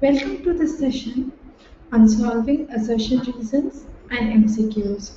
Welcome to this session on solving assertion reasons and MCQs.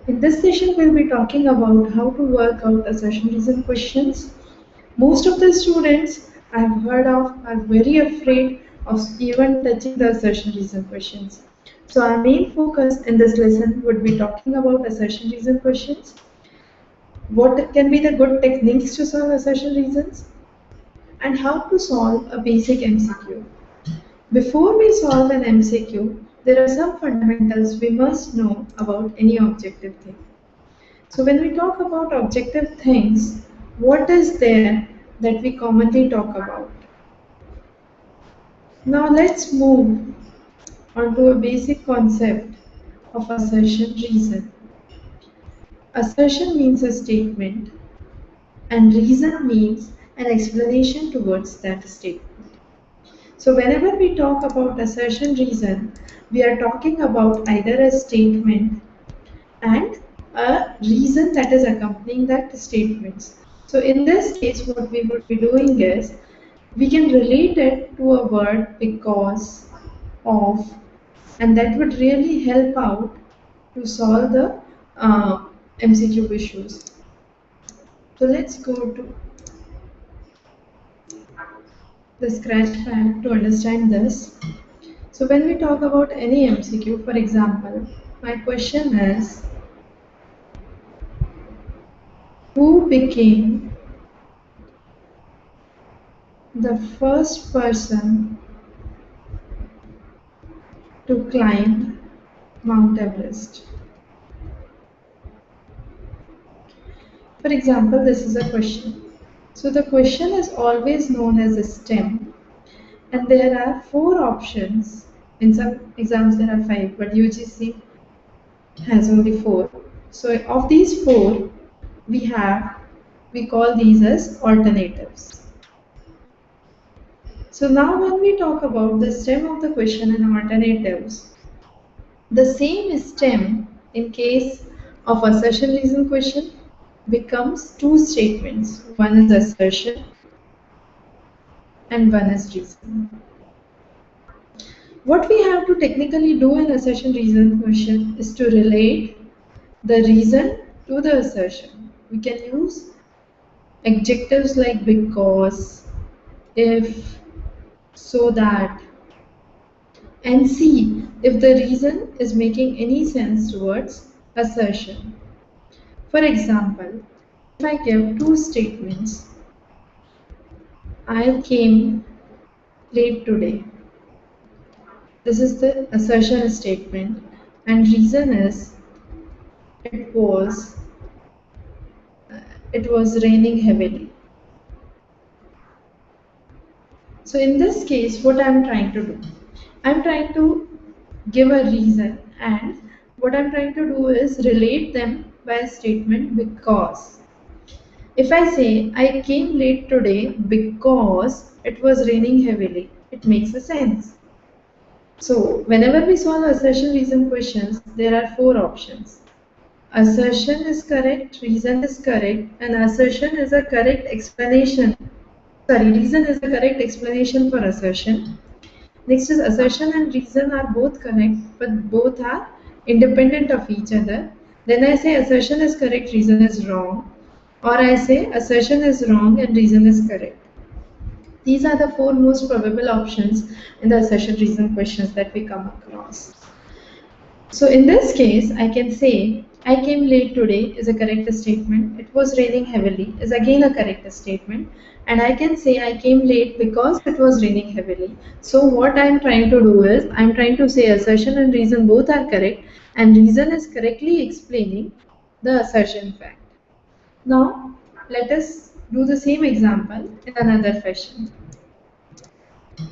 In this session, we'll be talking about how to work out assertion reason questions. Most of the students I've heard of are very afraid of even touching the assertion reason questions. So our main focus in this lesson would be talking about assertion reason questions. What can be the good techniques to solve assertion reasons? And how to solve a basic MCQ. Before we solve an MCQ, there are some fundamentals we must know about any objective thing. So when we talk about objective things, what is there that we commonly talk about? Now let's move on to a basic concept of assertion reason. Assertion means a statement and reason means an explanation towards that statement. So whenever we talk about assertion reason, we are talking about either a statement and a reason that is accompanying that statement. So in this case, what we would be doing is, we can relate it to a word because, of, and that would really help out to solve the MCQ issues. So let's go to the scratch pad to understand this. So when we talk about any MCQ, for example, my question is, who became the first person to climb Mount Everest? For example, this is a question. So the question is always known as a STEM, and there are 4 options. In some exams there are 5, but UGC has only 4. So of these 4, we call these as alternatives. So now when we talk about the stem of the question and alternatives, the same stem in case of assertion reason question becomes 2 statements. One is assertion and one is reason. What we have to technically do in assertion reason question is to relate the reason to the assertion. We can use adjectives like because, if, so that, and see if the reason is making any sense towards assertion. For example, if I give 2 statements, I came late today. This is the assertion statement, and reason is it was raining heavily. So in this case, what I'm trying to do? I'm trying to give a reason, and what I'm trying to do is relate them by a statement because. If I say I came late today because it was raining heavily, it makes a sense. So whenever we solve assertion reason questions, there are 4 options. Assertion is correct, reason is correct, and assertion is a correct explanation. Reason is a correct explanation for assertion. Next is assertion and reason are both correct, but both are independent of each other. Then I say assertion is correct, reason is wrong. Or I say assertion is wrong and reason is correct. These are the 4 most probable options in the assertion reason questions that we come across. So in this case, I can say I came late today is a correct statement. It was raining heavily is again a correct statement. And I can say I came late because it was raining heavily. So what I am trying to do is, I am trying to say assertion and reason both are correct, and reason is correctly explaining the assertion fact. Now let us do the same example in another fashion.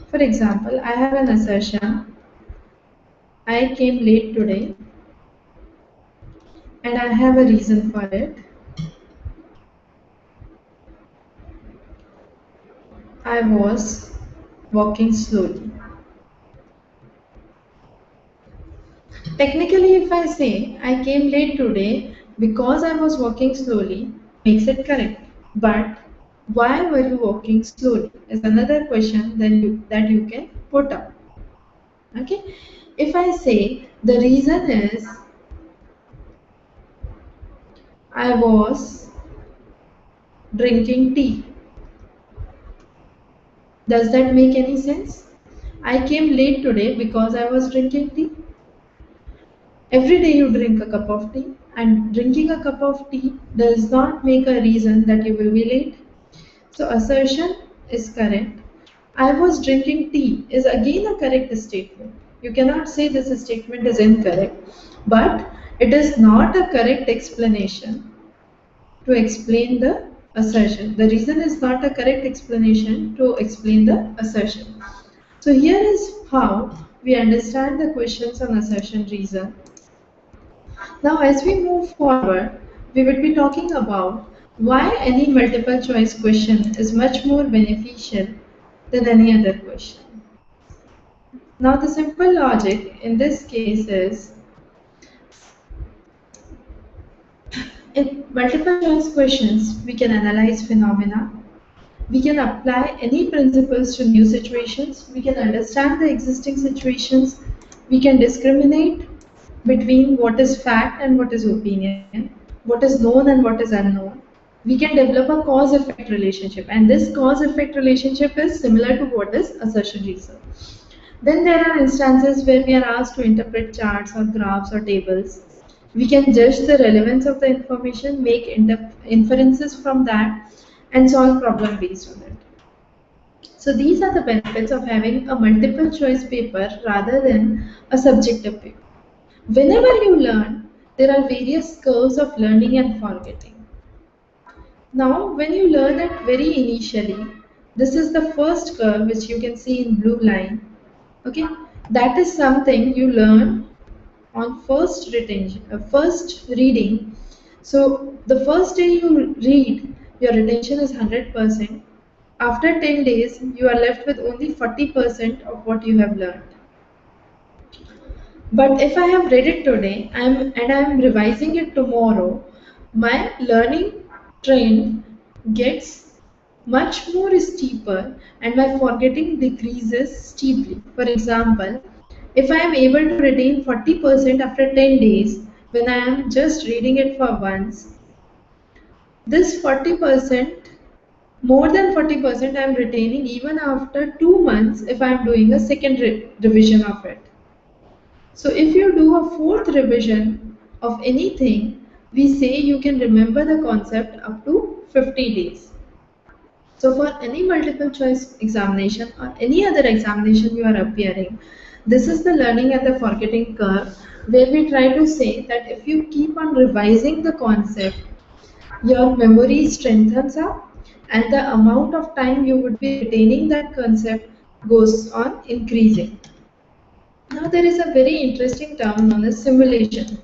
For example, I have an assertion, I came late today, and I have a reason for it. I was walking slowly. Technically, if I say I came late today because I was walking slowly, makes it correct. But Why were you walking slowly? Is another question that you can put up. Okay. If I say the reason is I was drinking tea, does that make any sense? I came late today because I was drinking tea. Every day you drink a cup of tea, and drinking a cup of tea does not make a reason that you will be late. So, assertion is correct. I was drinking tea is again a correct statement. You cannot say this statement is incorrect, but it is not a correct explanation to explain the assertion. The reason is not a correct explanation to explain the assertion. So, here is how we understand the questions on assertion reason. Now, as we move forward, we will be talking about why any multiple choice question is much more beneficial than any other question. Now, the simple logic in this case is in multiple choice questions, we can analyze phenomena, we can apply any principles to new situations, we can understand the existing situations, we can discriminate between what is fact and what is opinion, what is known and what is unknown. We can develop a cause effect relationship, and this cause effect relationship is similar to what is assertion research. Then there are instances where we are asked to interpret charts or graphs or tables. We can judge the relevance of the information, make inferences from that, and solve problem based on it. So these are the benefits of having a multiple choice paper rather than a subjective paper. Whenever you learn, there are various curves of learning and forgetting. Now, when you learn it very initially, this is the first curve which you can see in blue line. Okay, that is something you learn on first reading. So the first day you read, your retention is 100%. After 10 days, you are left with only 40% of what you have learned. But if I have read it today and I am revising it tomorrow, my learning trend gets much more steeper and my forgetting decreases steeply. For example, if I am able to retain 40% after 10 days when I am just reading it for once, this 40%, more than 40% I am retaining even after 2 months if I am doing a second revision of it. So if you do a fourth revision of anything, we say you can remember the concept up to 50 days. So for any multiple choice examination or any other examination you are appearing, this is the learning and the forgetting curve where we try to say that if you keep on revising the concept, your memory strengthens up and the amount of time you would be retaining that concept goes on increasing. Now there is a very interesting term known as simulation.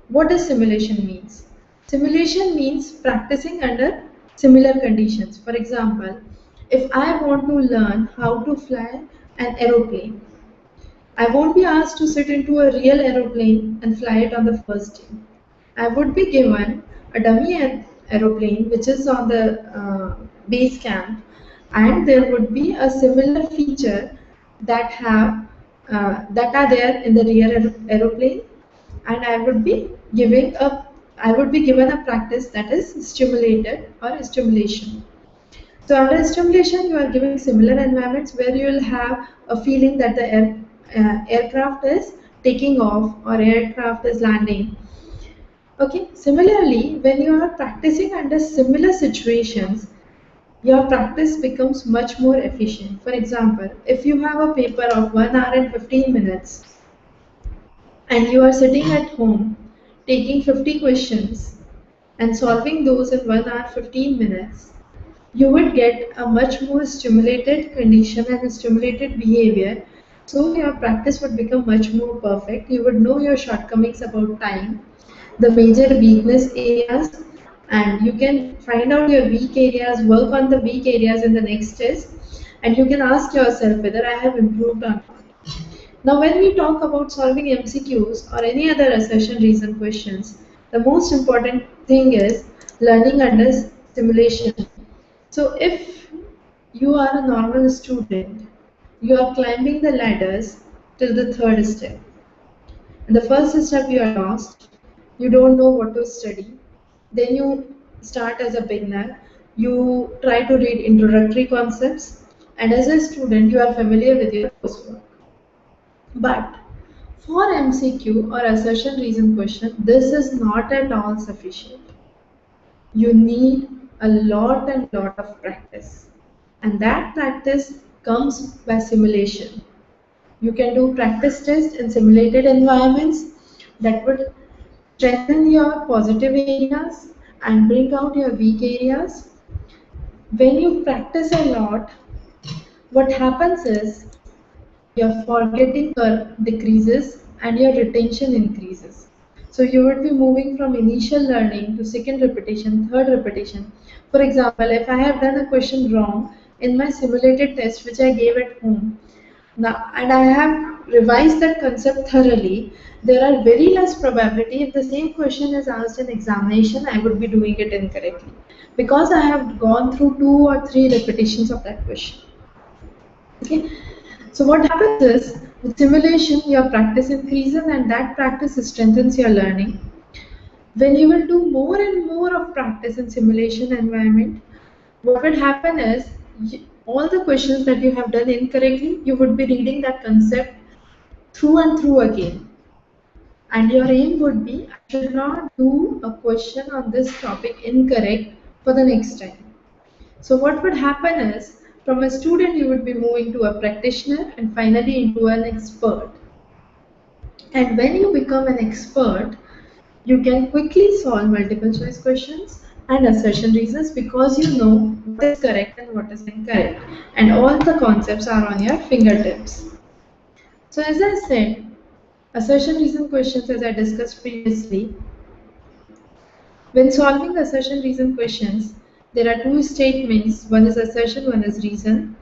What does simulation means? Simulation means practicing under similar conditions. For example, if I want to learn how to fly an aeroplane, I won't be asked to sit into a real aeroplane and fly it on the first day. I would be given a dummy aeroplane which is on the base camp, and there would be a similar feature that have that are there in the real aeroplane, and I would be given a practice that is stimulated or stimulation. So under stimulation, you are giving similar environments where you will have a feeling that the aircraft is taking off or aircraft is landing. Okay. Similarly, when you are practicing under similar situations, your practice becomes much more efficient. For example, if you have a paper of 1 hour and 15 minutes and you are sitting at home taking 50 questions and solving those in 1 hour 15 minutes, you would get a much more stimulated condition and a stimulated behavior. So your practice would become much more perfect. You would know your shortcomings about time, the major weakness areas, and you can find out your weak areas, work on the weak areas in the next test, and you can ask yourself whether I have improved or not. Now, when we talk about solving MCQs or any other assertion reason questions, the most important thing is learning under simulation. So if you are a normal student, you are climbing the ladders till the third step. In the first step you are lost, you don't know what to study. Then you start as a beginner, you try to read introductory concepts, and as a student you are familiar with your coursework. But for MCQ or assertion reason question, this is not at all sufficient. You need a lot and lot of practice. And that practice comes by simulation. You can do practice tests in simulated environments that would strengthen your positive areas and bring out your weak areas. When you practice a lot, what happens is your forgetting curve decreases and your retention increases. So you would be moving from initial learning to second repetition, third repetition. For example, if I have done a question wrong in my simulated test which I gave at home, now, and I have revised that concept thoroughly, there are very less probability if the same question is asked in examination, I would be doing it incorrectly. Because I have gone through 2 or 3 repetitions of that question. Okay. So what happens is, with simulation, your practice increases and that practice strengthens your learning. When you will do more and more of practice in simulation environment, what would happen is, all the questions that you have done incorrectly, you would be reading that concept through and through again. And your aim would be, I should not do a question on this topic incorrect for the next time. So what would happen is, from a student you would be moving to a practitioner and finally into an expert. And when you become an expert, you can quickly solve multiple choice questions and assertion reasons because you know what is correct and what is incorrect. And all the concepts are on your fingertips. So as I said, assertion reason questions, as I discussed previously, when solving assertion reason questions, there are 2 statements. One is assertion, one is reason.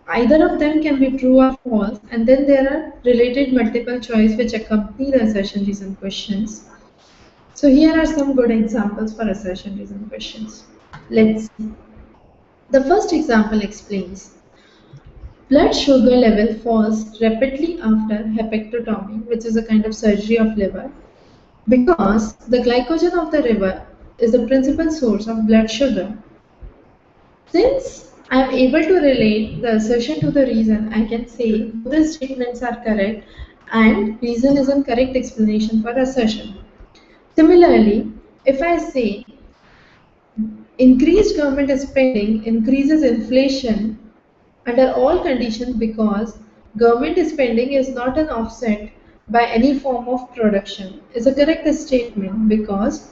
Either of them can be true or false, and then there are related multiple choice which accompany the assertion reason questions. So here are some good examples for assertion reason questions. Let's see. The first example explains, blood sugar level falls rapidly after hepectotomy, which is a kind of surgery of liver, because the glycogen of the liver is the principal source of blood sugar. Since I am able to relate the assertion to the reason, I can say both the statements are correct and reason is a correct explanation for assertion. Similarly, if I say increased government spending increases inflation under all conditions because government spending is not an offset by any form of production, is a correct statement because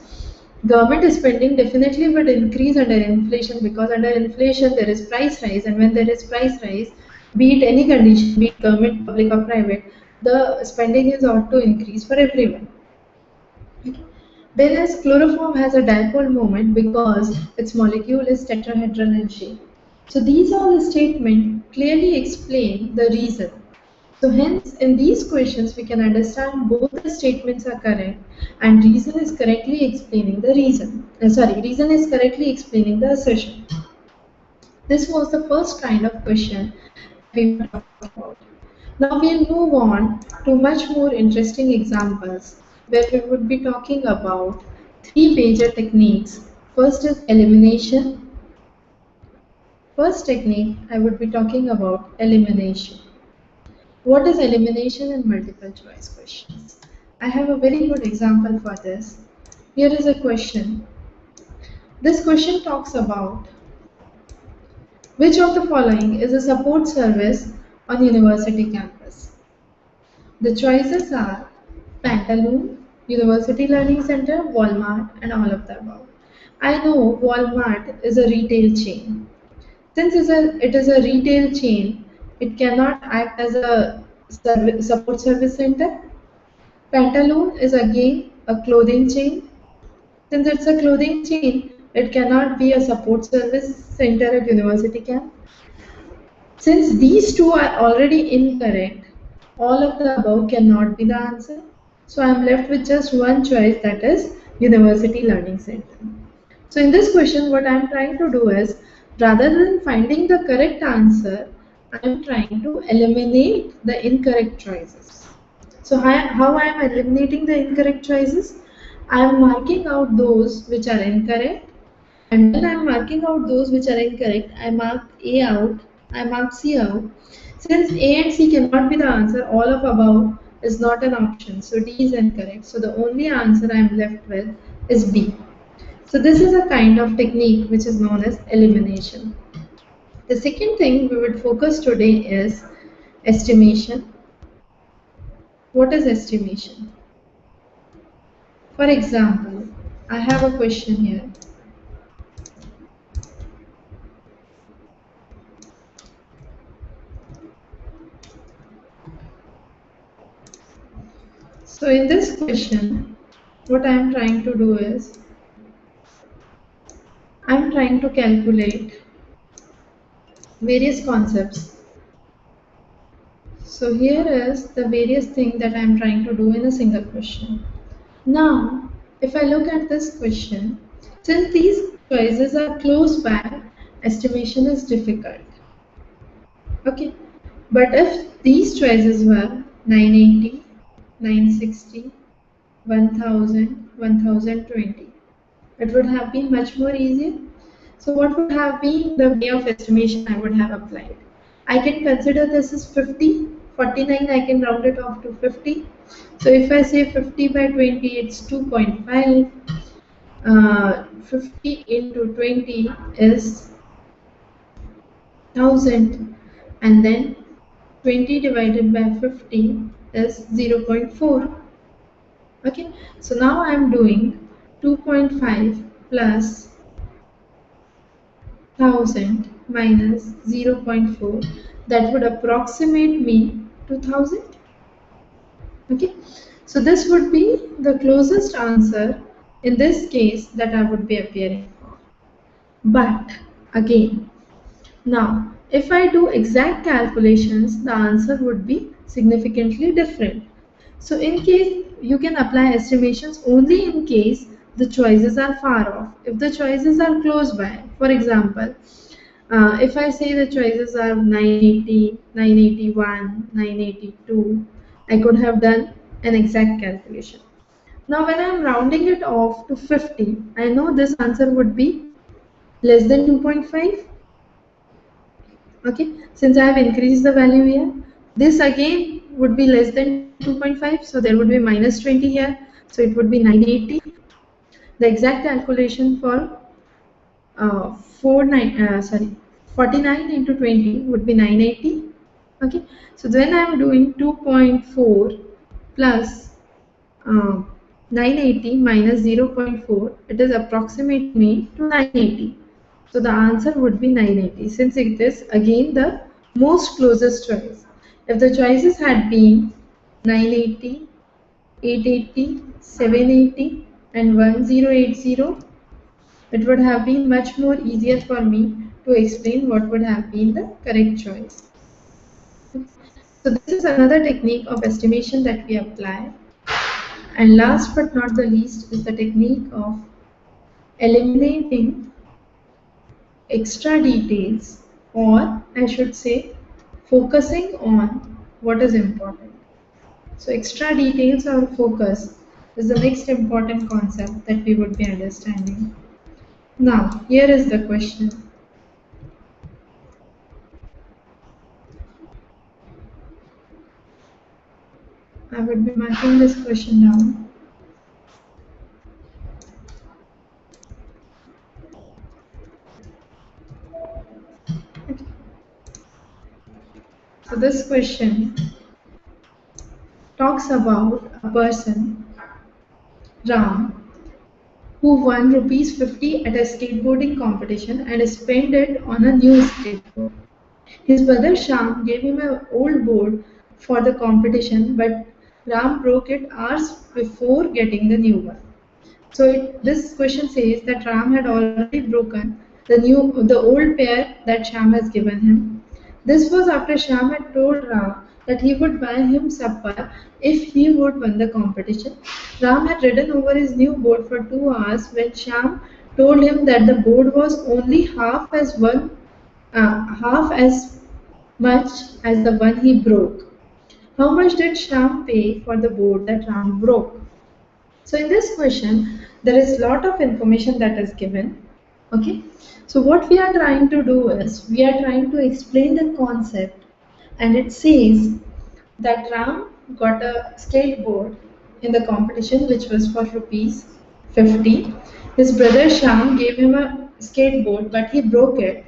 government spending definitely would increase under inflation because under inflation there is price rise, and when there is price rise, be it any condition, be it government, public or private, the spending is ought to increase for everyone. Whereas chloroform has a dipole moment because its molecule is tetrahedral in shape. So these all statements clearly explain the reason. So hence in these questions we can understand both the statements are correct and reason is correctly explaining the reason. Reason is correctly explaining the assertion. This was the first kind of question we were talking about. Now we'll move on to much more interesting examples where we would be talking about 3 major techniques. First is elimination. First technique I would be talking about elimination. What is elimination in multiple choice questions? I have a very good example for this. Here is a question. This question talks about which of the following is a support service on university campus? The choices are Pantaloon, University Learning Center, Walmart, and all of the above. I know Walmart is a retail chain. Since it is a retail chain, it cannot act as a support service center. Pantaloon is again a clothing chain. Since it's a clothing chain, it cannot be a support service center at university camp. Since these two are already incorrect, all of the above cannot be the answer. So I am left with just one choice, that is University Learning Center. So in this question, what I am trying to do is Rather than finding the correct answer, I am trying to eliminate the incorrect choices. So how I am eliminating the incorrect choices? I am marking out those which are incorrect, and when I am marking out those which are incorrect, I mark A out, I mark C out. Since A and C cannot be the answer, all of above is not an option. So D is incorrect. So the only answer I am left with is B. So this is a kind of technique which is known as elimination. The second thing we would focus today is estimation. What is estimation? For example, I have a question here. So in this question, what I am trying to do is, I am trying to calculate various concepts. So here is the various things that I am trying to do in a single question. Now, if I look at this question, since these choices are close by, estimation is difficult. Okay, but if these choices were 980, 960, 1000, 1020, it would have been much more easier. So what would have been the way of estimation I would have applied? I can consider this as 50, 49 I can round it off to 50. So if I say 50 by 20, it's 2.5. 50 into 20 is 1000, and then 20 divided by 50 is 0.4. Okay, so now I am doing 2.5 plus 1000 minus 0.4, that would approximate me to 1000. Okay, so this would be the closest answer in this case that I would be appearing for. But again, now if I do exact calculations, the answer would be significantly different. So in case you can apply estimations only in case the choices are far off. If the choices are close by, for example, if I say the choices are 980, 981, 982, I could have done an exact calculation. Now when I am rounding it off to 50, I know this answer would be less than 2.5. Okay, since I have increased the value here, this again would be less than 2.5, so there would be minus 20 here, so it would be 980. The exact calculation for 49 into 20 would be 980. Okay, so then I am doing 2.4 plus 980 minus 0.4, it is approximating me to 980. So the answer would be 980, since it is again the most closest choice. If the choices had been 980, 880, 780 and 1080, it would have been much more easier for me to explain what would have been the correct choice. So this is another technique of estimation that we apply. And last but not the least is the technique of eliminating extra details, or I should say focusing on what is important. So extra details or focus is the next important concept that we would be understanding. Now here is the question. I would be marking this question down. Okay. So this question talks about a person, Ram, who won rupees 50 at a skateboarding competition and spent it on a new skateboard. His brother Sham gave him an old board for the competition, but Ram broke it hours before getting the new one. So this question says that Ram had already broken the old pair that Sham has given him. This was after Sham had told Ram that he would buy him supper if he would win the competition. Ram had ridden over his new board for 2 hours when Sham told him that the board was only half as much as the one he broke. How much did Sham pay for the board that Ram broke? So in this question, there is lot of information that is given. Okay. So what we are trying to do is, we are trying to explain the concept, and it says that Ram got a skateboard in the competition which was for rupees 50. His brother Sham gave him a skateboard but he broke it,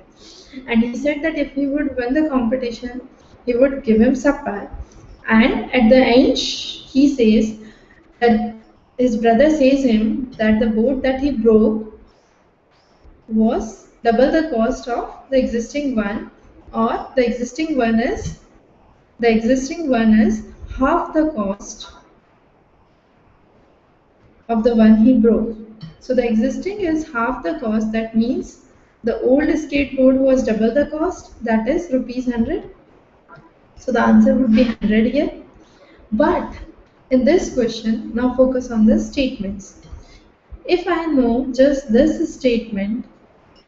and he said that if he would win the competition, he would give him supper. And at the end, he says that his brother says him that the boat that he broke was double the cost of the existing one, or the existing one is half the cost of the one he broke. So the existing is half the cost, that means the old skateboard was double the cost, that is rupees 100. So the answer would be 100 here. But in this question, now focus on the statements. If I know just this statement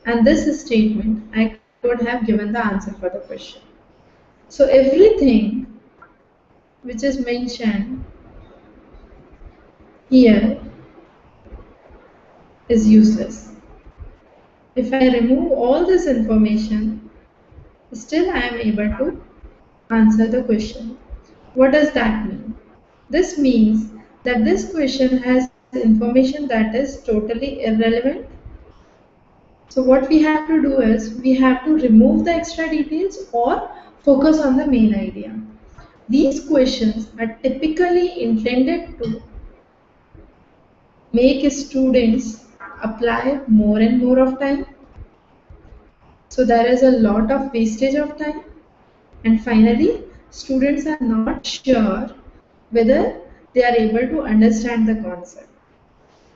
and this statement, I could have given the answer for the question. So everything which is mentioned here is useless. If I remove all this information, still I am able to answer the question. What does that mean? This means that this question has information that is totally irrelevant. So what we have to do is, we have to remove the extra details or focus on the main idea. These questions are typically intended to make students apply more and more of time. So there is a lot of wastage of time. And finally, students are not sure whether they are able to understand the concept.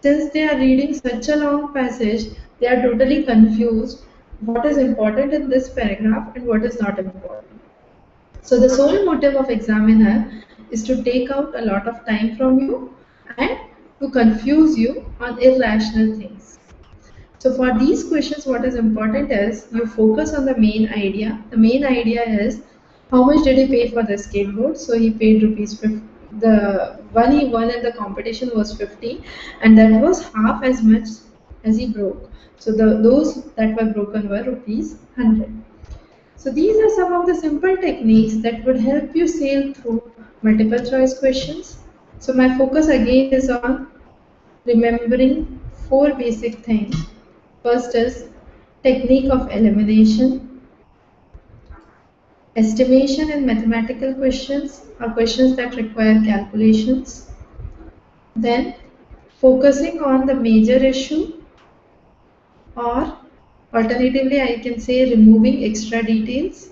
Since they are reading such a long passage, they are totally confused what is important in this paragraph and what is not important. So the sole motive of examiner is to take out a lot of time from you and to confuse you on irrational things. So for these questions, what is important is you focus on the main idea. The main idea is, how much did he pay for the skateboard? So he paid rupees 50. The one he won in the competition was 50, and that was half as much as he broke. So those that were broken were rupees 100. So these are some of the simple techniques that would help you sail through multiple choice questions. So my focus again is on remembering 4 basic things. First is technique of elimination, estimation in mathematical questions or questions that require calculations. Then focusing on the major issue, or alternatively I can say removing extra details.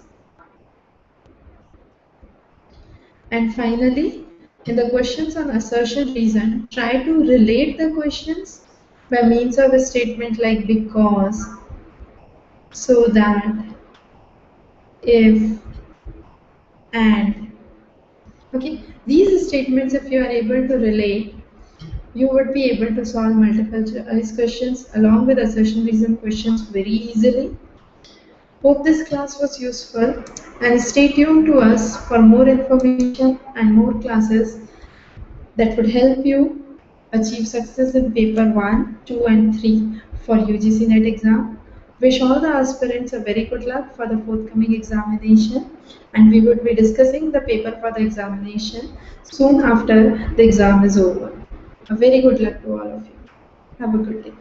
And finally, in the questions on assertion reason, try to relate the questions by means of a statement like because, so that, if, and. Okay, these statements, if you are able to relate, you would be able to solve multiple choice questions along with assertion reason questions very easily. Hope this class was useful, and stay tuned to us for more information and more classes that would help you achieve success in paper 1, 2 and 3 for UGC NET exam. Wish all the aspirants a very good luck for the forthcoming examination, and we would be discussing the paper for the examination soon after the exam is over. A very good luck to all of you. Have a good day.